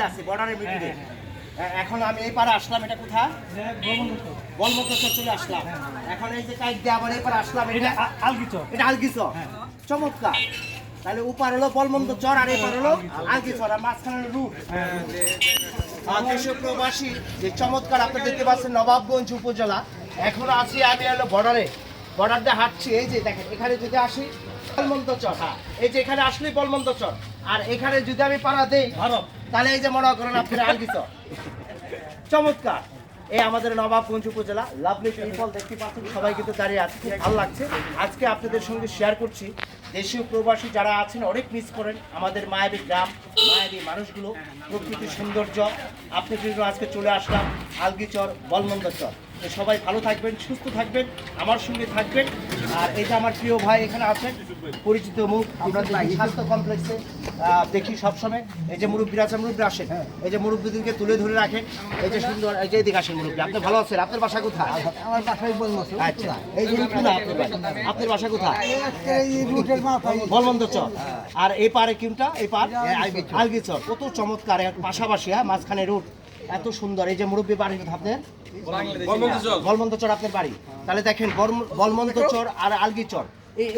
আছে বর্ডারের মিডিলে। এখন আমি এই পারে আসলাম, এটা কোথায়? বলমন্তচর চলে আসলাম। এখন এই যে কাইক দিয়ে আবার এই পারে আসলাম, এটা আলগিচর। এটা আলগিচর, চমৎকার। তাহলে উপার হলো বলমন্তচর আর এই পার হলো আলগিচর, আর মাঝখানে রুট। দেশীয় প্রবাসী যে চমৎকার আপনি দেখতে পাচ্ছেন নবাবগঞ্জ উপজেলা। এখন আছি আমি হলো বর্ডারে, বর্ডার দিয়ে হাঁটছি। এই যে দেখেন এখানে যদি আসি বলমন্তচর, এই যে এখানে আসলেই বলমন্তচর, আর এখানে যদি আমি পাড়া দেই তাহলে এই যে মনে করেন আপনার আলগিচর। চমৎকার। এই আমাদের নবাবগঞ্জ উপজেলা, লাভলি পিপল দেখতে পাচ্ছেন, সবাই কিন্তু দাঁড়িয়ে আছে, খুব ভালো লাগছে। আজকে আপনাদের সঙ্গে শেয়ার করছি দেশীয় প্রবাসী যারা আছেন অনেক মিস করেন আমাদের মায়াবী গ্রাম, মায়াবী মানুষগুলো, প্রকৃতির সৌন্দর্য। আপনি কিন্তু আজকে চলে আসলাম আলগিচর, বলমন্তচর। তো সবাই ভালো থাকবেন, সুস্থ থাকবেন, আমার সঙ্গে থাকবেন। আর এই যে আমার প্রিয় ভাই এখানে আছেন, পরিচিত মুখ, আমরা দেখি স্বাস্থ্য কমপ্লেক্সে দেখি সবসময়। এই যে মুরব্বীরা আছে, মুরব্বী আসেন, এই যে মুরব্বীদেরকে তুলে ধরে রাখেন। এই যে সুন্দর, এই যে এদিকে আসেন মুরব্বী। আপনি ভালো আছেন? আপনার বাসা কোথায়? আমার বাসায় বলমন্তচর। আচ্ছা, এই যে না আপনার বাসা কোথায়? বলমন্তচর। আর এই পারে কিমটা? এই পার আলগিচর। কত চমৎকার, পাশাপাশি, মাঝখানে রুট, এত সুন্দর। এই যে মুরব্বী বাড়ি কোথায় আপনার? বলমন্তচর আপনার বাড়ি। তাহলে দেখেন বলমন্তচর আর আলগিচর,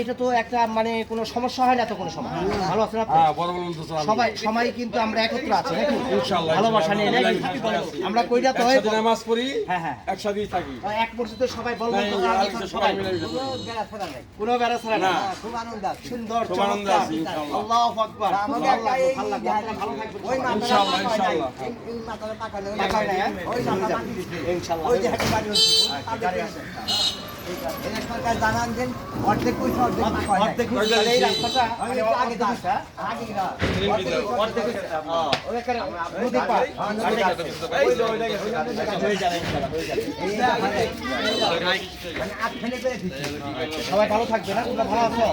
এটা তো একটা মানে কোনো সমস্যা হয় না তো কোনো সময়। ভালো আছেন আপনি? সবাই সবাই কিন্তু আমরা একত্র আছি নাকি? ইনশাআল্লাহ, ভালোবাসা নিয়ে নাকি? আমরা কইরা তো হয় নামাজ পড়ি, হ্যাঁ হ্যাঁ, একসাথেই থাকি। এক মসজিদে সবাই বলমন্তচর আলগিচর সবাই কোনো বেড়া ছাড়া না। খুব আনন্দ আছে, সুন্দর চমৎকার। আল্লাহু আকবার। ভালো লাগবে, ভালো লাগবে। আপনারা ভালো থাকবেন ইনশাআল্লাহ, ইনশাআল্লাহ। এই মাথার টাকা নেই, টাকা নেই, ওই মাথা ইনশাআল্লাহ। ওই যে হাঁটি বাড়ি হচ্ছে, গাড়ি আছে। এই সরকার জানান দেন অর্ধেক পয়সা অর্ধেক এই রাস্তাটা আগে দিছে, আগে না অর্ধেক ওই করে নদী পার ওই হয়ে যাবে ইনশাআল্লাহ, হয়ে যাবে। মানে আট ফেলে করে দিচ্ছে। সবাই ভালো থাকবে না? তোমরা ভালো আছো?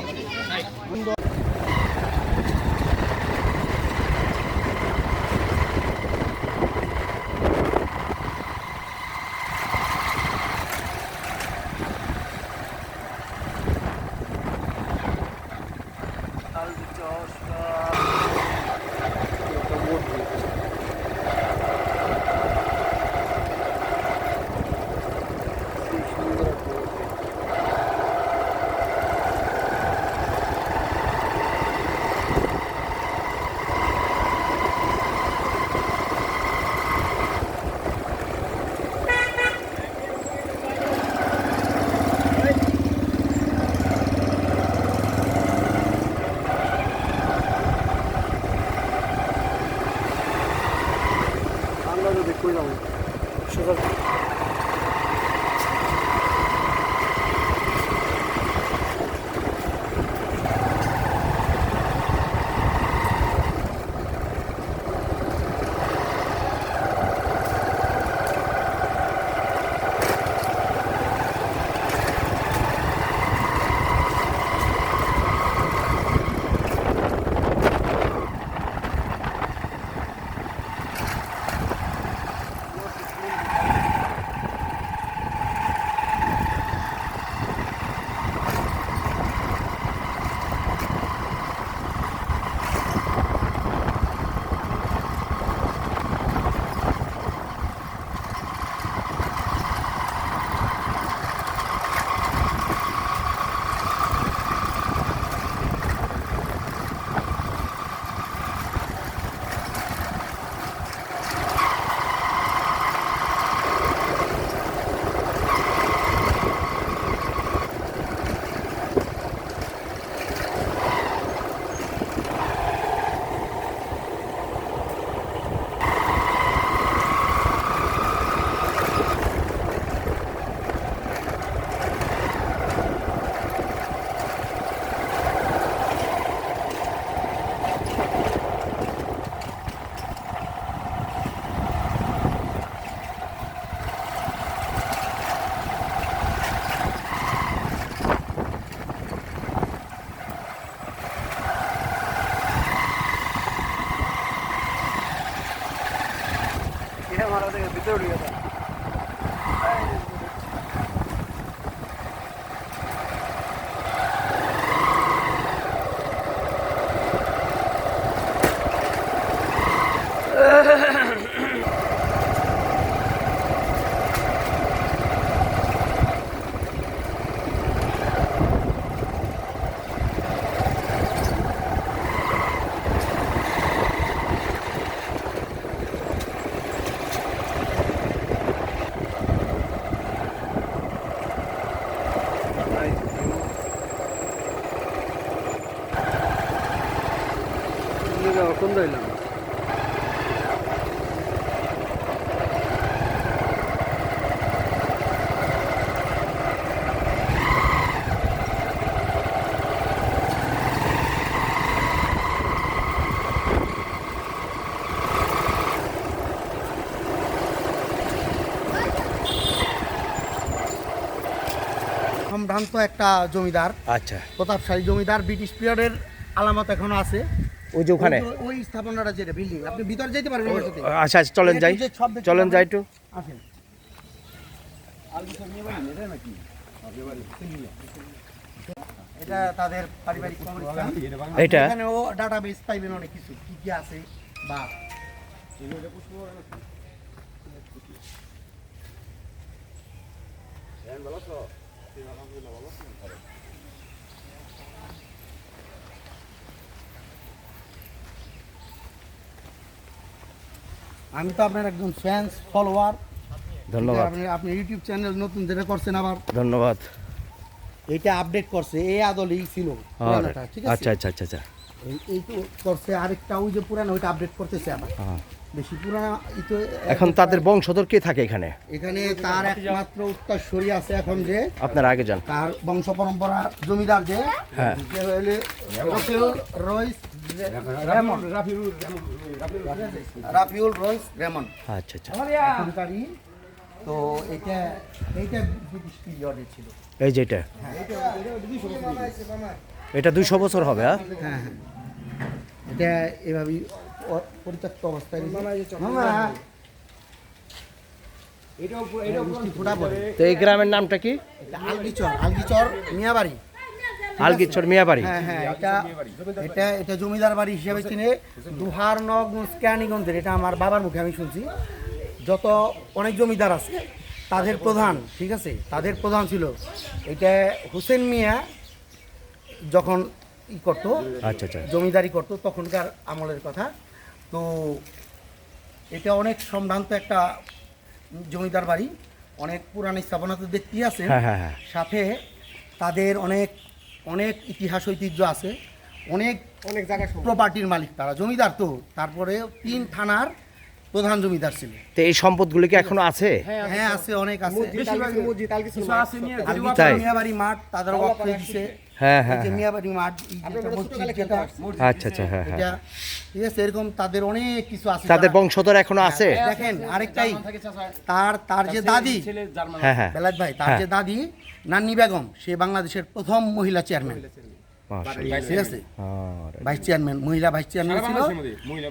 हमारा देखो भीतर उड़ गया था। সম্ভ্রান্ত একটা জমিদার, আচ্ছা, প্রতাপশালী জমিদার, ব্রিটিশ পিরিয়ডের আলামত এখনো আছে। ওই যে ওখানে। ওই স্থাপনাটা যেটা বিল্ডিং, আপনি ভিতরে যেতে পারবেন আমার সাথে। আচ্ছা আচ্ছা, চলেন যাই, চলেন যাই একটু। আসেন। এটা তাদের পারিবারিক কবরস্থান। এটা এখানেও ডাটাবেস পাইবেন অনেক কিছু, কি কি আছে বা আমি তো আপনার একজন ফ্যান্স ফলোয়ার। ধন্যবাদ, আপনি ইউটিউব চ্যানেল নতুন যেটা করছেন, আবার ধন্যবাদ। এইটা আপডেট করছে, এই আদলেই ছিল পুরানোটা, ঠিক আছে? আচ্ছা আচ্ছা আচ্ছা আচ্ছা। এই তো করছে, আরেকটা ওই যে পুরানো ওইটা আপডেট করতেছে আবার। হ্যাঁ। বেশি পুরানো তো এখন তাদের বংশধর কে থাকে এখানে? এখানে তার একমাত্র উত্তরসূরি আছে এখন, যে আপনারা আগে যান। তার বংশ পরম্পরা জমিদার যে হ্যাঁ। যে হইলে রফিউল রইস রেমন, রাফিউল রইস রেমন আচ্ছা আচ্ছা। এখনকারই। তো এইটা এইটা ব্রিটিশ পিরিয়ডে ছিল। এই যেটা, হ্যাঁ, এটা 200 বছর হবে। হ্যাঁ, হ্যাঁ হ্যাঁ, এটা এভাবেই পরিত্যক্ত অবস্থায় মামা বৃষ্টি ফোঁটা পড়ে। তো এই গ্রামের নামটা কি? এটা আলগিচর, আলগিচর মিয়াবাড়ি। আলগিচর মিয়াবাড়ি। হ্যাঁ হ্যাঁ, এটা এটা এটা জমিদার বাড়ি হিসেবে চিনে দুহারনগঞ্জ কেরানীগঞ্জের। এটা আমার বাবার মুখে আমি শুনছি। যত অনেক জমিদার আছে তাদের প্রধান, ঠিক আছে, তাদের প্রধান ছিল এটা হোসেন মিয়া। যখন ই করতো, আচ্ছা আচ্ছা। জমিদারি করতো, তখনকার আমলের কথা। তো এটা অনেক সম্ভ্রান্ত একটা জমিদার বাড়ি, অনেক পুরানো স্থাপনা তো দেখতেই আছে। হ্যাঁ হ্যাঁ হ্যাঁ। সাথে তাদের অনেক অনেক ইতিহাস ঐতিহ্য আছে, অনেক অনেক জায়গা প্রপার্টির মালিক তারা, জমিদার তো। তারপরে 3 থানার প্রধান জমিদার ছিল। তো এই সম্পদগুলো কি এখনো আছে? হ্যাঁ আছে, অনেক আছে। তাই? মিয়াবাড়ি মাঠ তাদের ওয়াকফ হয়ে দিছে। হ্যাঁ হ্যাঁ এই যে হ্যাঁ। মিয়াবাড়ি মাঠ, এই যেটা মসজিদ যেটা, আচ্ছা আচ্ছা, হ্যাঁ হ্যাঁ। এটা ঠিক আছে, এরকম তাদের অনেক কিছু আছে। তাদের তারা- বংশধর এখনো আছে? দেখেন আরেকটাই, তার যে দাদি, হ্যাঁ হ্যাঁ। বেলায়েত ভাই, তার হ্যাঁ। যে দাদি নান্নি বেগম, সে বাংলাদেশের প্রথম মহিলা চেয়ারম্যান, মাশাআল্লাহ। ঠিক আছে, আরে, ভাইস চেয়ারম্যান, মহিলা ভাইস চেয়ারম্যান ছিল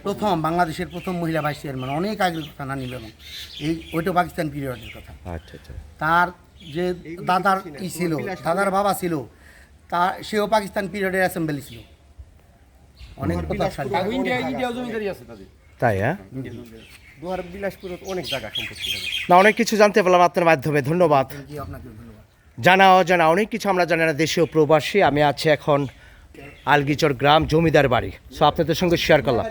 প্রথম, বাংলাদেশের প্রথম মহিলা ভাইস চেয়ারম্যান। অনেক আগের কথা নান্নি বেগম, এই ওইটা পাকিস্তান পিরিয়ডের কথা। আচ্ছা আচ্ছা। তার যে দাদার ই ছিল, দাদার বাবা ছিল, তা সেও পাকিস্তান পিরিয়ডের অ্যাসেম্বলি ছিল, অনেক প্রতাপশালী। তাই? হ্যাঁ, অনেক জায়গা সম্পত্তি আছে। না, অনেক কিছু জানতে পারলাম আপনার মাধ্যমে, ধন্যবাদ। জি, আপনাকে ধন্যবাদ। জানা অজানা অনেক কিছু আমরা জানি না, দেশীয় প্রবাসী। আমি আছি এখন আলগিচর গ্রাম জমিদার বাড়ি, সো আপনাদের সঙ্গে শেয়ার করলাম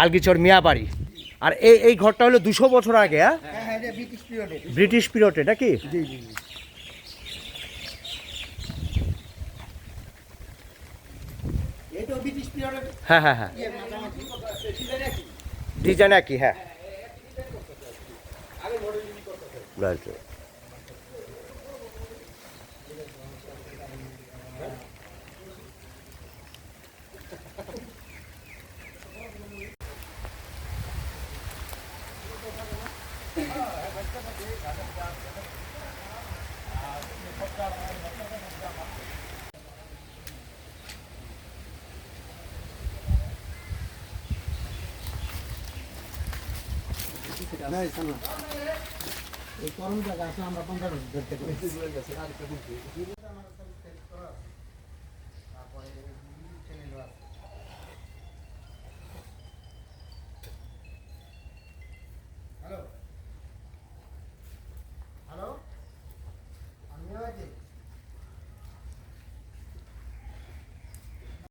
আলগিচর মিয়া বাড়ি। আর এই ঘরটা হলো 200 বছর আগে। হ্যাঁ, হ্যাঁ হ্যাঁ, এটা ব্রিটিশ পিরিয়ডে। ব্রিটিশ পিরিয়ডে নাকি? জি জি জি। এটা ব্রিটিশ পিরিয়ডের হ্যাঁ হ্যাঁ হ্যাঁ, ডিজাইন একই। হ্যাঁ, রাইট। না, এটা না। এই করম জায়গা আছে, আমরা 15 বছর ধরতে করেছি। তারপরে চ্যানেলও আছে। হ্যালো।